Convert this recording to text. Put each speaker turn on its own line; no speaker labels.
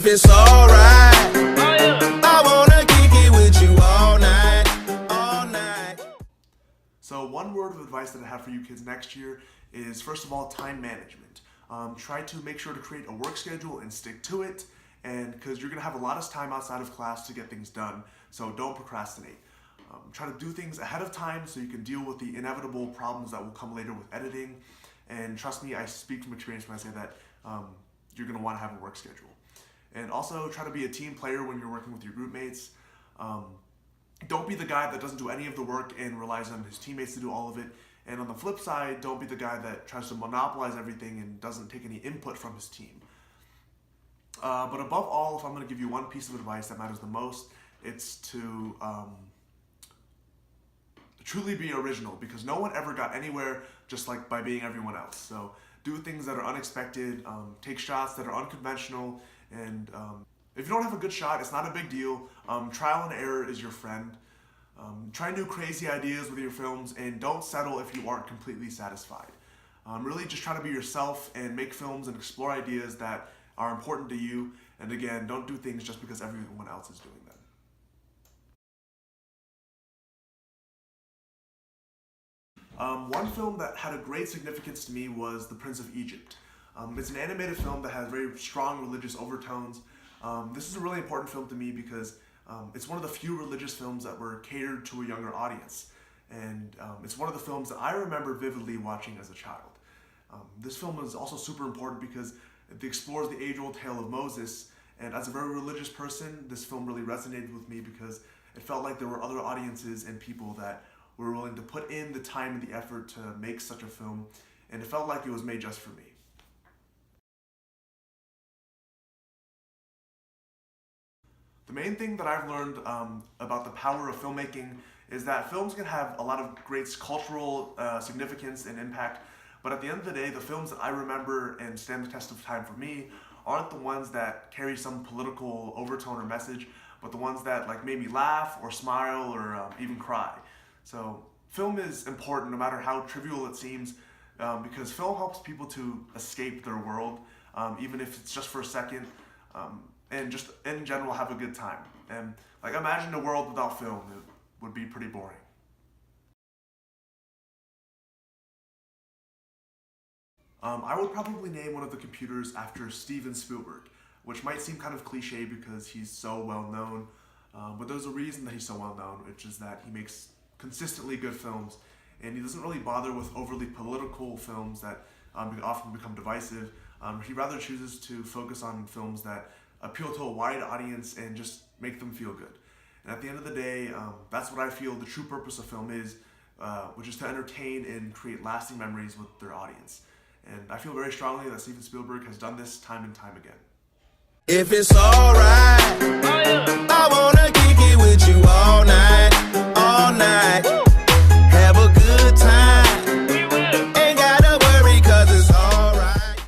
If it's alright, I wanna kick it with you all night, all night.
So one word of advice that I have for you kids next year is, first of all, time management. Try to make sure to create a work schedule and stick to it, and because you're going to have a lot of time outside of class to get things done, so don't procrastinate. Try to do things ahead of time so you can deal with the inevitable problems that will come later with editing, and trust me, I speak from experience when I say that you're going to want to have a work schedule. And also try to be a team player when you're working with your group mates. Don't be the guy that doesn't do any of the work and relies on his teammates to do all of it. And on the flip side, don't be the guy that tries to monopolize everything and doesn't take any input from his team. But above all, if I'm going to give you one piece of advice that matters the most, it's to truly be original, because no one ever got anywhere just like by being everyone else. So do things that are unexpected, take shots that are unconventional, and if you don't have a good shot, it's not a big deal. Trial and error is your friend. Try new crazy ideas with your films, and don't settle if you aren't completely satisfied. Really just try to be yourself and make films and explore ideas that are important to you. And again, don't do things just because everyone else is doing them. One film that had a great significance to me was The Prince of Egypt. It's an animated film that has very strong religious overtones. This is a really important film to me because it's one of the few religious films that were catered to a younger audience. And it's one of the films that I remember vividly watching as a child. This film is also super important because it explores the age-old tale of Moses. And as a very religious person, this film really resonated with me because it felt like there were other audiences and people that were willing to put in the time and the effort to make such a film. And it felt like it was made just for me. The main thing that I've learned about the power of filmmaking is that films can have a lot of great cultural significance and impact, but at the end of the day, the films that I remember and stand the test of time for me aren't the ones that carry some political overtone or message, but the ones that like made me laugh or smile or even cry. So film is important no matter how trivial it seems, because film helps people to escape their world, even if it's just for a second. And just in general have a good time. And like imagine a world without film, it would be pretty boring. I would probably name one of the computers after Steven Spielberg, which might seem kind of cliche because he's so well known, but there's a reason that he's so well known, which is that he makes consistently good films, and he doesn't really bother with overly political films that often become divisive. He rather chooses to focus on films that appeal to a wide audience and just make them feel good. And at the end of the day, that's what I feel the true purpose of film is, which is to entertain and create lasting memories with their audience. And I feel very strongly that Steven Spielberg has done this time and time again.
If it's alright, I wanna kick it